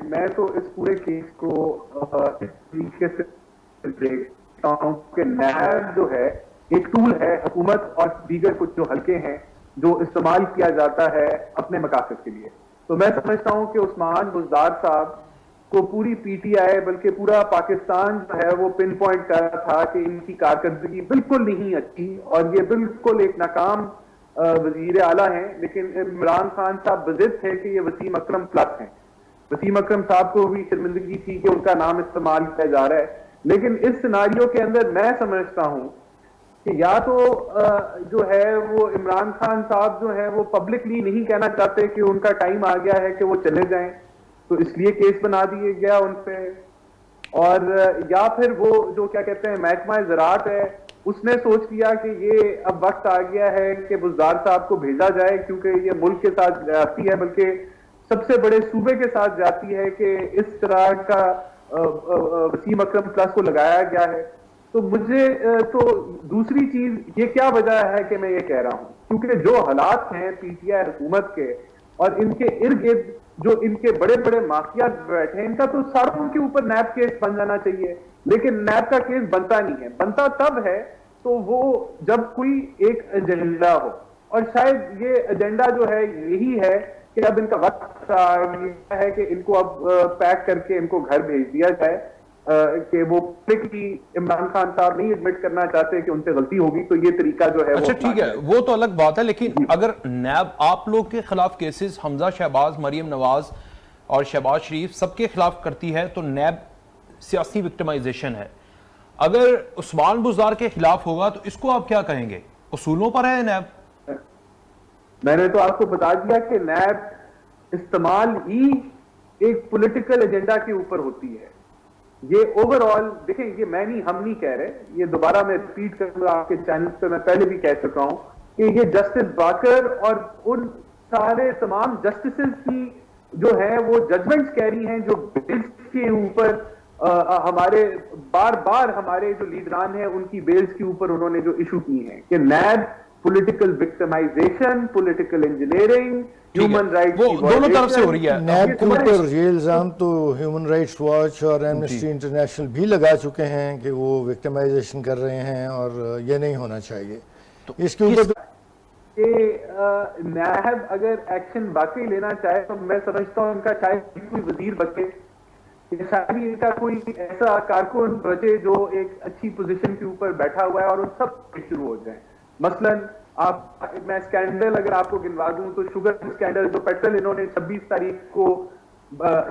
मैं तो इस पूरे केस को इस तरीके से देखता हूँ कि नैब जो है एक टूल है हुकूमत और दीगर कुछ जो हल्के हैं जो इस्तेमाल किया जाता है अपने मकासद के लिए। तो मैं समझता हूँ कि उस्मान बुज़दार साहब को पूरी पीटीआई बल्कि पूरा पाकिस्तान जो है वो पिन पॉइंट कर रहा था कि इनकी कारकर्दगी बिल्कुल नहीं अच्छी और ये बिल्कुल एक नाकाम वजीर आला हैं। लेकिन इमरान खान साहब बजिद है कि ये वसीम अकरम प्लस हैं। वसीम अकरम साहब को भी शर्मिंदगी थी कि उनका नाम इस्तेमाल किया जा रहा है। लेकिन इस सिनारियों के अंदर मैं समझता हूं कि या तो जो है वो इमरान खान साहब जो है वो पब्लिकली नहीं कहना चाहते कि उनका टाइम आ गया है कि वो चले जाएं, तो इसलिए केस बना दिए गया उन पे, और या फिर वो जो क्या कहते हैं महकमा ज़राअत है उसने सोच लिया कि ये अब वक्त आ गया है कि बुज़दार साहब को भेजा जाए, क्योंकि ये मुल्क के साथ जाती है बल्कि सबसे बड़े सूबे के साथ जाती है कि इस तरह का वसीम अकरम प्लस को लगाया गया है। तो मुझे तो दूसरी चीज ये क्या वजह है कि मैं ये कह रहा हूं, क्योंकि जो हालात हैं पीटीआई हुकूमत के और इनके इर्द गिर्द जो इनके बड़े बड़े माफिया बैठे हैं, इनका तो सारों के ऊपर नैब केस बन जाना चाहिए। लेकिन नैब का केस बनता नहीं है। बनता तब है तो वो जब कोई एक एजेंडा हो, और शायद ये एजेंडा जो है यही है कि अब इनका वक्त आ गया है कि इनको अब पैक करके इनको घर भेज दिया जाए, कि वो पब्लिकली इमरान खान साहब नहीं एडमिट करना चाहते कि उनसे गलती होगी, तो ये तरीका जो है अच्छा ठीक है, वो तो अलग बात है। लेकिन अगर नैब आप लोग के खिलाफ केसेस हमजा शहबाज, मरियम नवाज और शहबाज शरीफ सबके खिलाफ करती है तो नैब सियासी विक्टिमाइजेशन है। अगर उस्मान बुज़दार के खिलाफ होगा तो इसको आप क्या कहेंगे? उसूलों पर है नैब? मैंने तो आपको बता दिया कि नैब इस्तेमाल ही एक पॉलिटिकल एजेंडा के ऊपर होती है। ये ओवरऑल देखें, ये मैं नहीं, हम नहीं कह रहे, ये दोबारा मैं रिपीट करूंगा आपके चैनल पे, मैं पहले भी कह चुका हूं कि ये जस्टिस बाकर और उन सारे तमाम जस्टिसेस की जो है वो जजमेंट्स कह रही हैं जो बेल्स के ऊपर हमारे बार बार हमारे जो लीडरान हैं उनकी बेल्स के ऊपर उन्होंने जो इशू की हैं कि NAB political victimisation, political engineering, human rights वो दोनों तरफ से हो रही है। नैब के ऊपर ये इल्ज़ाम तो ह्यूमन राइट्स वॉच और एमनेस्टी इंटरनेशनल भी लगा चुके हैं कि वो विक्टिमाइजेशन कर रहे हैं और ये नहीं होना चाहिए। तो इसके ऊपर नैब अगर एक्शन वाकई लेना चाहे तो मैं समझता हूँ इनका शायद कोई वजीर बचे, शायद इनका कोई ऐसा कारकुन बचे जो एक अच्छी पोजीशन के ऊपर बैठा हुआ है और उन सब शुरू हो जाए। मसलन मैं स्कैंडल अगर आपको गिनवा दूं तो शुगर स्कैंडल, जो पेट्रोल इन्होंने 26 तारीख को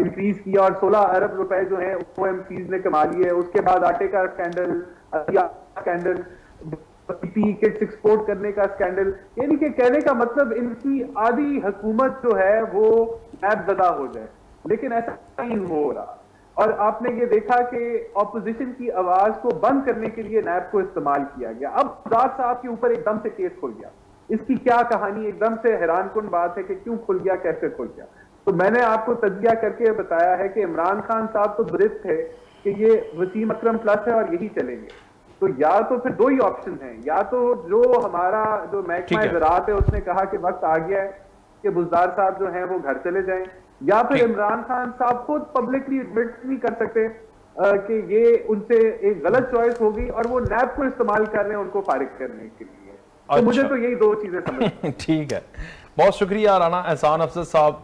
इंक्रीज किया और 16 अरब रुपए जो है ओएमसीज ने कमा लिए। उसके बाद आटे का स्कैंडल, पीपीई किट्स एक्सपोर्ट करने का स्कैंडल। यानी कि कहने का मतलब इनकी आधी हुकूमत जो है वो नैबज़दा हो जाए, लेकिन ऐसा नहीं हो रहा। और आपने ये देखा कि ऑपोजिशन की आवाज को बंद करने के लिए नैब को इस्तेमाल किया गया। अब बुज़दार साहब के ऊपर एकदम से केस खुल गया, इसकी क्या कहानी, एकदम से हैरानकुन बात है कि क्यों खुल गया, कैसे खुल गया। तो मैंने आपको तज्जिया करके बताया है कि इमरान खान साहब तो बरित थे कि ये वसीम अकरम प्लस है और यही चलेंगे। तो या तो फिर दो ही ऑप्शन है, या तो जो हमारा जो महकमा ज़राअत है उसने कहा कि वक्त आ गया है कि बुज़दार साहब जो है वो घर चले जाएं, या फिर इमरान खान साहब खुद पब्लिकली एडमिट नहीं कर सकते कि ये उनसे एक गलत चॉइस होगी और वो नैब को इस्तेमाल कर रहे हैं उनको फारिग करने के लिए। तो मुझे तो यही दो चीजें समझ। ठीक है, बहुत शुक्रिया राना एहसान अफजल साहब।